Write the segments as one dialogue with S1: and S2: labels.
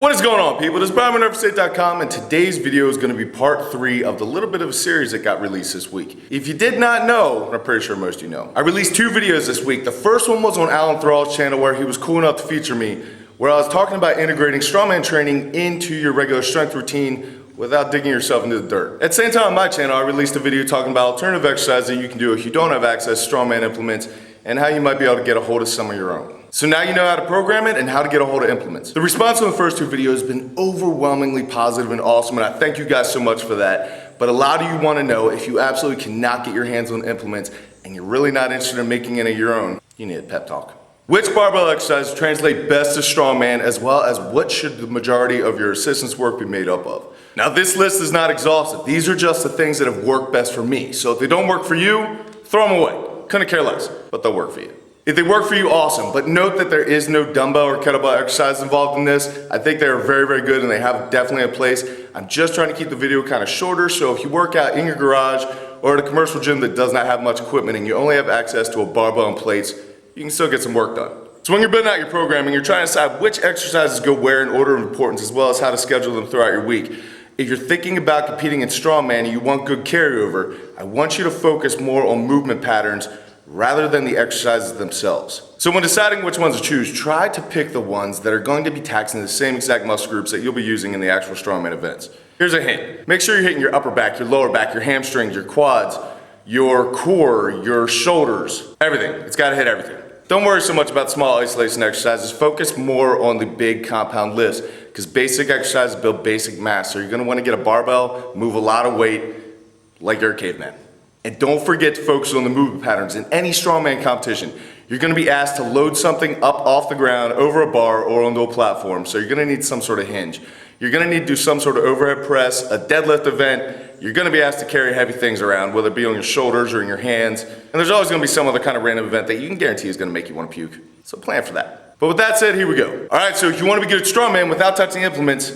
S1: What is going on, people? This is BarberNerveState.com, and today's video is going to be part 3 of the little bit of a series that got released this week. If you did not know, and I'm pretty sure most of you know, I released 2 videos this week. The first one was on Alan Thrall's channel where he was cool enough to feature me, where I was talking about integrating strongman training into your regular strength routine without digging yourself into the dirt. At the same time on my channel, I released a video talking about alternative exercises that you can do if you don't have access to strongman implements and how you might be able to get a hold of some of your own. So now you know how to program it and how to get a hold of implements. The response on the first 2 videos has been overwhelmingly positive and awesome, and I thank you guys so much for that. But a lot of you want to know, if you absolutely cannot get your hands on implements and you're really not interested in making any of your own, you need a pep talk. Which barbell exercises translate best to strongman, as well as what should the majority of your assistance work be made up of? Now, this list is not exhaustive. These are just the things that have worked best for me. So if they don't work for you, throw them away. Couldn't care less, but they'll work for you. If they work for you, awesome, but note that there is no dumbbell or kettlebell exercise involved in this. I think they are very, very good and they have definitely a place. I'm just trying to keep the video kind of shorter, so if you work out in your garage or at a commercial gym that does not have much equipment and you only have access to a barbell and plates, you can still get some work done. So when you're building out your programming, you're trying to decide which exercises go where in order of importance, as well as how to schedule them throughout your week. If you're thinking about competing in strongman and you want good carryover, I want you to focus more on movement patterns rather than the exercises themselves. So when deciding which ones to choose, try to pick the ones that are going to be taxing the same exact muscle groups that you'll be using in the actual strongman events. Here's a hint. Make sure you're hitting your upper back, your lower back, your hamstrings, your quads, your core, your shoulders, everything. It's gotta hit everything. Don't worry so much about small isolation exercises. Focus more on the big compound lifts, because basic exercises build basic mass. So you're gonna wanna get a barbell, move a lot of weight, like you're a caveman. And don't forget to focus on the movement patterns. In any strongman competition, you're gonna be asked to load something up off the ground, over a bar, or onto a platform. So you're gonna need some sort of hinge. You're gonna need to do some sort of overhead press, a deadlift event. You're gonna be asked to carry heavy things around, whether it be on your shoulders or in your hands. And there's always gonna be some other kind of random event that you can guarantee is gonna make you wanna puke. So plan for that. But with that said, here we go. All right, so if you wanna be good at strongman without touching implements,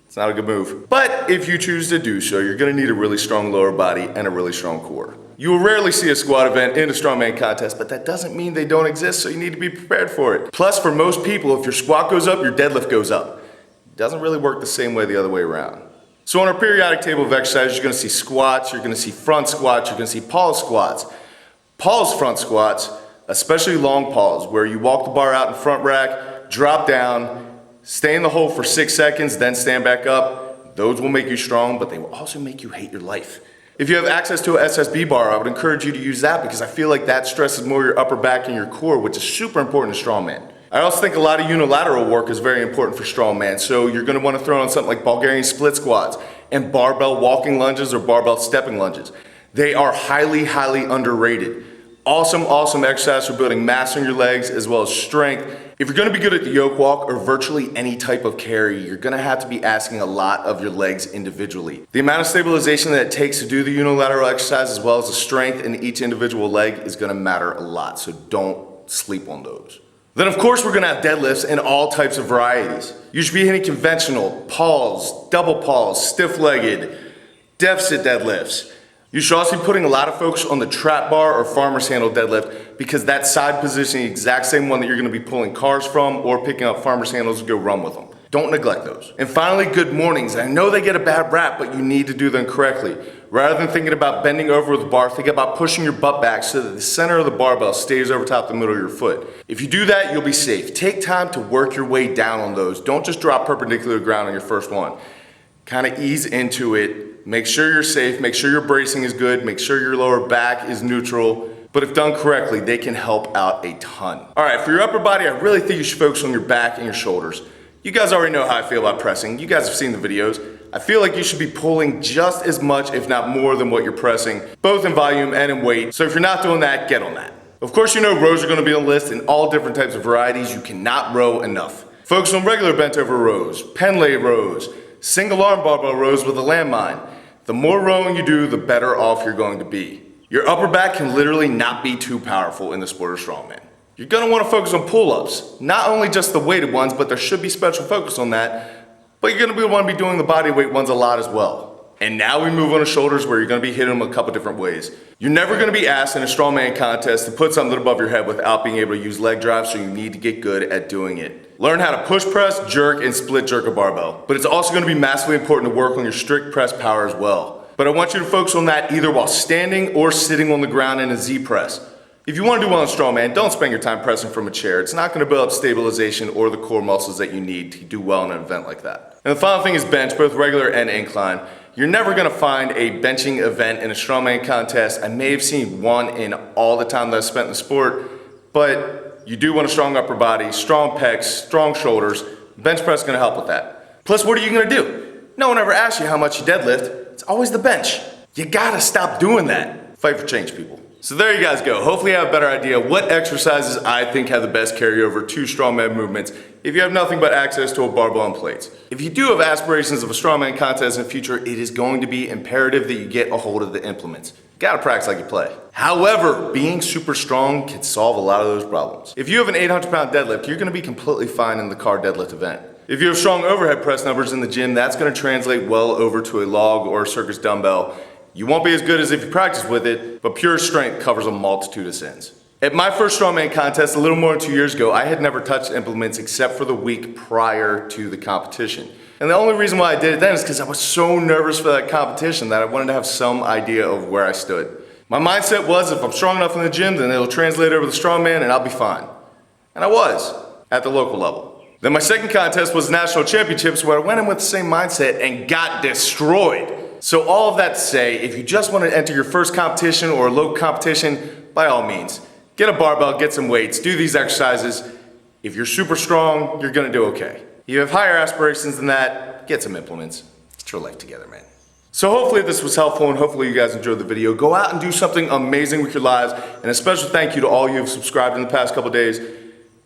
S1: it's not a good move. But if you choose to do so, you're gonna need a really strong lower body and a really strong core. You will rarely see a squat event in a strongman contest, but that doesn't mean they don't exist, so you need to be prepared for it. Plus, for most people, if your squat goes up, your deadlift goes up. It doesn't really work the same way the other way around. So on our periodic table of exercises, you're gonna see squats, you're gonna see front squats, you're gonna see pause squats. Pause front squats, especially long pause, where you walk the bar out in front rack, drop down, stay in the hole for 6 seconds, then stand back up. Those will make you strong, but they will also make you hate your life. If you have access to an SSB bar, I would encourage you to use that, because I feel like that stresses more your upper back and your core, which is super important in strongman. I also think a lot of unilateral work is very important for strongman, so you're gonna wanna throw on something like Bulgarian split squats and barbell walking lunges or barbell stepping lunges. They are highly, highly underrated. Awesome exercise for building mass on your legs as well as strength. If you're gonna be good at the yoke walk or virtually any type of carry, you're gonna have to be asking a lot of your legs individually. The amount of stabilization that it takes to do the unilateral exercise as well as the strength in each individual leg is gonna matter a lot, so don't sleep on those. Then of course we're gonna have deadlifts in all types of varieties. You should be hitting conventional, pause, double pause, stiff-legged, deficit deadlifts. You should also be putting a lot of focus on the trap bar or farmer's handle deadlift, because that side position is the exact same one that you're gonna be pulling cars from or picking up farmer's handles to go run with them. Don't neglect those. And finally, good mornings. I know they get a bad rap, but you need to do them correctly. Rather than thinking about bending over with the bar, think about pushing your butt back so that the center of the barbell stays over top the middle of your foot. If you do that, you'll be safe. Take time to work your way down on those. Don't just drop perpendicular to the ground on your first one. Kind of ease into it. Make sure you're safe, make sure your bracing is good, make sure your lower back is neutral, but if done correctly, they can help out a ton. All right, for your upper body, I really think you should focus on your back and your shoulders. You guys already know how I feel about pressing. You guys have seen the videos. I feel like you should be pulling just as much, if not more, than what you're pressing, both in volume and in weight. So if you're not doing that, get on that. Of course, you know rows are gonna be on the list in all different types of varieties. You cannot row enough. Focus on regular bent over rows, pen lay rows, single arm barbell rows with a landmine. The more rowing you do, the better off you're going to be. Your upper back can literally not be too powerful in the sport of strongman. You're gonna wanna focus on pull-ups, not only just the weighted ones, but there should be special focus on that, but you're gonna wanna be doing the body weight ones a lot as well. And now we move on to shoulders, where you're gonna be hitting them a couple different ways. You're never gonna be asked in a strongman contest to put something above your head without being able to use leg drive, so you need to get good at doing it. Learn how to push press, jerk, and split jerk a barbell. But it's also gonna be massively important to work on your strict press power as well. But I want you to focus on that either while standing or sitting on the ground in a Z press. If you want to do well in strongman, don't spend your time pressing from a chair. It's not gonna build up stabilization or the core muscles that you need to do well in an event like that. And the final thing is bench, both regular and incline. You're never gonna find a benching event in a strongman contest. I may have seen one in all the time that I spent in the sport, but you do want a strong upper body, strong pecs, strong shoulders. Bench press is gonna help with that. Plus, what are you gonna do? No one ever asks you how much you deadlift. It's always the bench. You gotta stop doing that. Fight for change, people. So there you guys go. Hopefully you have a better idea what exercises I think have the best carryover to strongman movements if you have nothing but access to a barbell and plates. If you do have aspirations of a strongman contest in the future, it is going to be imperative that you get a hold of the implements. You gotta practice like you play. However, being super strong can solve a lot of those problems. If you have an 800-pound deadlift, you're gonna be completely fine in the car deadlift event. If you have strong overhead press numbers in the gym, that's gonna translate well over to a log or a circus dumbbell. You won't be as good as if you practice with it, but pure strength covers a multitude of sins. At my first strongman contest a little more than 2 years ago, I had never touched implements except for the week prior to the competition. And the only reason why I did it then is because I was so nervous for that competition that I wanted to have some idea of where I stood. My mindset was if I'm strong enough in the gym, then it'll translate over to the strongman and I'll be fine. And I was, at the local level. Then my second contest was the national championships where I went in with the same mindset and got destroyed. So all of that to say, if you just want to enter your first competition or a local competition, by all means, get a barbell, get some weights, do these exercises. If you're super strong, you're gonna do okay. If you have higher aspirations than that, get some implements. Get your life together, man. So hopefully this was helpful and hopefully you guys enjoyed the video. Go out and do something amazing with your lives. And a special thank you to all you who have subscribed in the past couple days.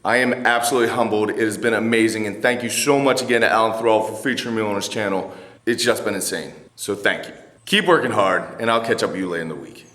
S1: I am absolutely humbled. It has been amazing. And thank you so much again to Alan Thrall for featuring me on his channel. It's just been insane. So thank you. Keep working hard and I'll catch up with you later in the week.